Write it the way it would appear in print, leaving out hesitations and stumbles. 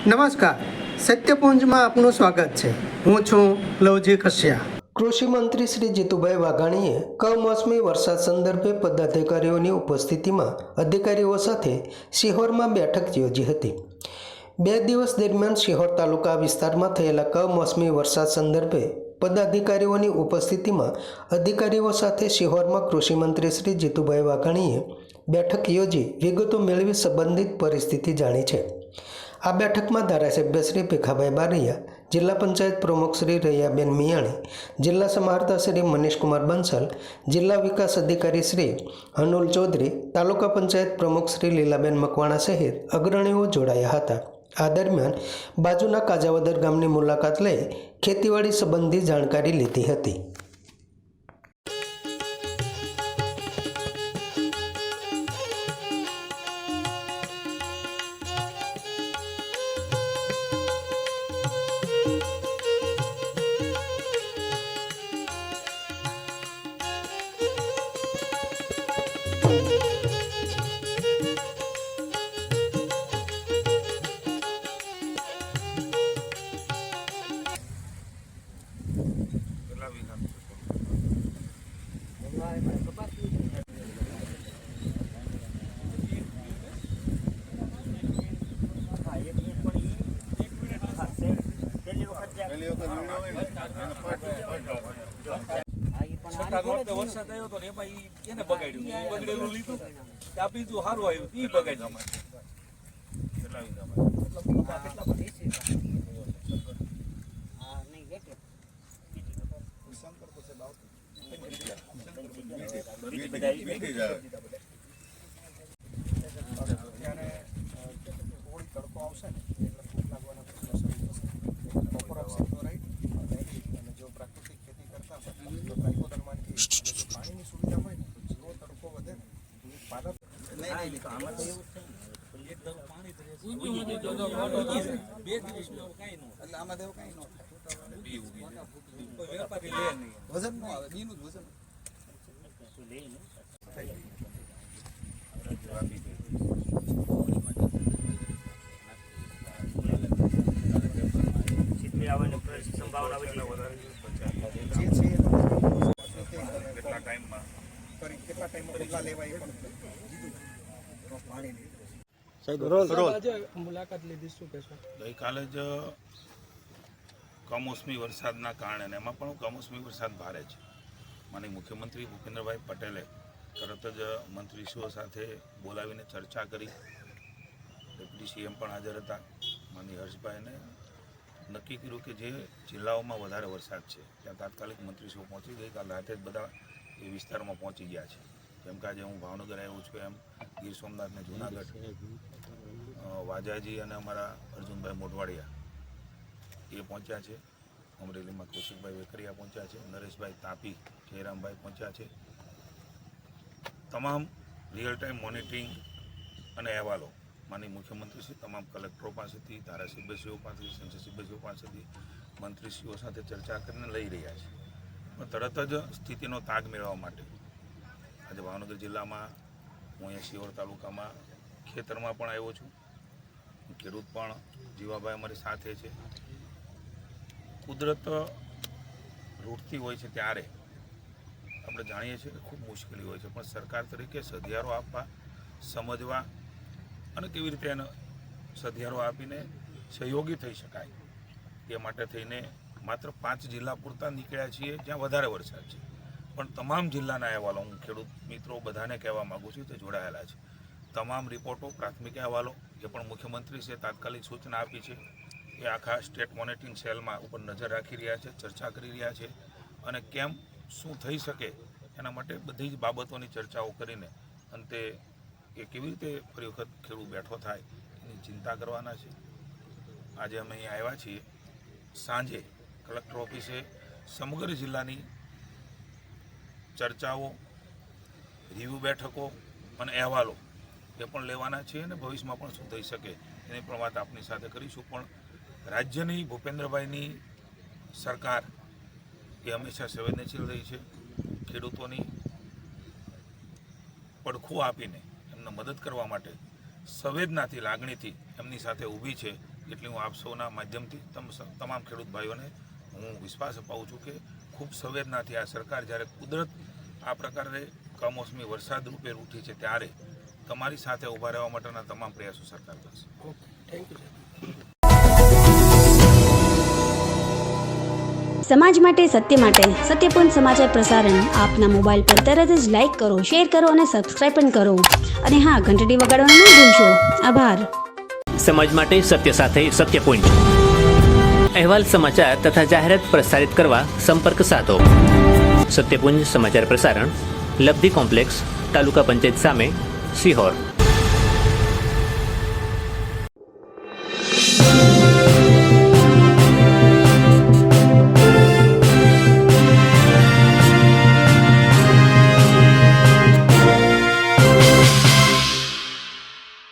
નમસ્કાર, સત્યપુંજમાં આપનું સ્વાગત છે. હું છું લવજી કશ્યા. કૃષિ મંત્રી શ્રી જીતુભાઈ વાઘાણીએ કમોસમી વરસાદ સંદર્ભે પદાધિકારીઓની ઉપસ્થિતિમાં અધિકારીઓ સાથે શિહોરમાં બેઠક યોજી હતી. 2 દિવસ દરમિયાન શિહોર તાલુકા વિસ્તારમાં થયેલા કમોસમી વરસાદ સંદર્ભે પદાધિકારીઓની ઉપસ્થિતિમાં અધિકારીઓ સાથે શિહોરમાં કૃષિ મંત્રી શ્રી જીતુભાઈ વાઘાણીએ બેઠક યોજી વિગતો મેળવી સંબંધિત પરિસ્થિતિ જાણી છે. આ બેઠકમાં ધારાસભ્ય શ્રી ભીખાભાઈ બારૈયા, જિલ્લા પંચાયત પ્રમુખ શ્રી રૈયાબેન મિયાણી, જિલ્લા સમાહર્તા શ્રી મનીષકુમાર બંસલ, જિલ્લા વિકાસ અધિકારી શ્રી હનુલ ચૌધરી, તાલુકા પંચાયત પ્રમુખ શ્રી લીલાબેન મકવાણા સહિત અગ્રણીઓ જોડાયા હતા. આ દરમિયાન બાજુના કાજાવદર ગામની મુલાકાત લઈ ખેતીવાડી સંબંધી જાણકારી લીધી હતી. વરસાદ આવ્યો તો એમાં એને બગાડ્યું, બગડેલું લીધું, આ બીજું સારું આવ્યું, એ બગાડ્યું. તડકો આવશે ને એટલે ફૂટ લાગવાના બપોર આવશે તો રાઈટ, અને જો પ્રાકૃતિક ખેતી કરતા હોય તો ટ્રાઇકોડર્માની પાણીની સુવિધા હોય ને તો જેવો તડકો વધે ને પાલક આમાં તો એવું છે એકદમ પાણી 2 દિવસ કઈ ન એટલે આમાં દેવું કઈ ન કોઈ વેપારી લે નહીં, વજન ન આવે, બીનું જ વજન સંભાવના કેટલા ટાઈમમાં પગલા લેવાય પણ મુલાકાત લીધી. શું કહેશો? ગઈકાલે જ કમોસમી વરસાદના કારણે, એમાં પણ કમોસમી વરસાદ ભારે છે, માનનીય મુખ્યમંત્રી ભૂપેન્દ્રભાઈ પટેલે તરત જ મંત્રીશ્રીઓ સાથે બોલાવીને ચર્ચા કરી. ડેપ્યુટી સીએમ પણ હાજર હતા. માનનીય હર્ષભાઈને નક્કી કર્યું કે જે જિલ્લાઓમાં વધારે વરસાદ છે ત્યાં તાત્કાલિક મંત્રીશ્રીઓ પહોંચી. ગઈકાલ રાતે જ બધા એ વિસ્તારમાં પહોંચી ગયા છે. જેમ કે આજે હું ભાવનગર આવ્યો છું, એમ ગીર સોમનાથ ને જૂનાગઢ, વાજાજી અને અમારા અર્જુનભાઈ મોઢવાડિયા એ પહોંચ્યા છે. અમરેલીમાં કૌશિકભાઈ વેકરિયા પહોંચ્યા છે. નરેશભાઈ તાપી, જયરામભાઈ પહોંચ્યા છે. તમામ રિયલ ટાઈમ મોનિટરિંગ અને અહેવાલો માનનીય મુખ્યમંત્રીશ્રી તમામ કલેક્ટરો પાસેથી, ધારાસભ્યશ્રીઓ પાસેથી, સંસદસભ્યશ્રીઓ પાસેથી મંત્રીશ્રીઓ સાથે ચર્ચા કરીને લઈ રહ્યા છે. પણ તરત જ સ્થિતિનો તાગ મેળવવા માટે આજે ભાવનગર જિલ્લામાં હું અહીંયા શિહોર તાલુકામાં ખેતરમાં પણ આવ્યો છું. ખેડૂત પણ જીવાભાઈ અમારી સાથે છે. કુદરત રૂટતી હોય છે ત્યારે આપણે જાણીએ છીએ કે ખૂબ મુશ્કેલી હોય છે, પણ સરકાર તરીકે સધિયારો આપવા, સમજવા અને કેવી રીતે એને સધિયારો આપીને સહયોગી થઈ શકાય એ માટે થઈને માત્ર 5 જિલ્લા પૂરતા નીકળ્યા છીએ જ્યાં વધારે વરસાદ છે. પણ તમામ જિલ્લાના અહેવાલો હું ખેડૂત મિત્રો બધાને કહેવા માગું છું તે જોડાયેલા છે. તમામ રિપોર્ટો, પ્રાથમિક અહેવાલો એ પણ મુખ્યમંત્રીશ્રીએ તાત્કાલિક સૂચના આપી છે. એ આખા સ્ટેટ મોનિટરિંગ સેલમાં ઉપર નજર રાખી રહ્યા છે, ચર્ચા કરી રહ્યા છે અને કેમ શું થઈ શકે એના માટે બધી જ બાબતોની ચર્ચાઓ કરીને અંતે એ કેવી રીતે ફરી વખત ખેડૂત બેઠો થાય એની ચિંતા કરવાના છે. આજે અમે અહીંયા આવ્યા છીએ. સાંજે કલેક્ટર ઓફિસે સમગ્ર જિલ્લાની ચર્ચાઓ, રિવ્યૂ બેઠકો અને અહેવાલો એ પણ લેવાના છે અને ભવિષ્યમાં પણ શું થઈ શકે એની પણ વાત આપની સાથે કરીશું. પણ રાજ્યની ભૂપેન્દ્રભાઈની સરકાર એ હંમેશા સંવેદનશીલ રહી છે. ખેડૂતોની પડખું આપીને એમને મદદ કરવા માટે સંવેદનાથી, લાગણીથી એમની સાથે ઊભી છે એટલે હું આપ સૌના માધ્યમથી તમામ ખેડૂત ભાઈઓને હું વિશ્વાસ અપાવું છું કે ખૂબ સંવેદનાથી આ સરકાર જ્યારે કુદરત આ પ્રકારે કમોસમી વરસાદ રૂપે ઉઠી છે ત્યારે તમારી સાથે ઊભા રહેવા માટેના તમામ પ્રયાસો સરકાર કરશે. Thank you. સમાજ માટે સત્ય માટે સત્યપૂર્ણ સમાચાર પ્રસારણ આપના મોબાઈલ પર તરત જ લાઈક કરો, શેર કરો અને સબસ્ક્રાઈબ પણ કરો. અને હા, ઘંટડી વગાડવાનું ન ભૂલશો. આભાર. સમાજ માટે સત્ય સાથે સત્યપૂર્ણ અહેવાલ, સમાચાર તથા જાહેરાત પ્રસારિત કરવા સંપર્ક સાધો. સત્યપુંજ સમાચાર પ્રસારણ, લબ્ધિ કોમ્પ્લેક્સ, તાલુકા પંચાયત સામે, સિહોર.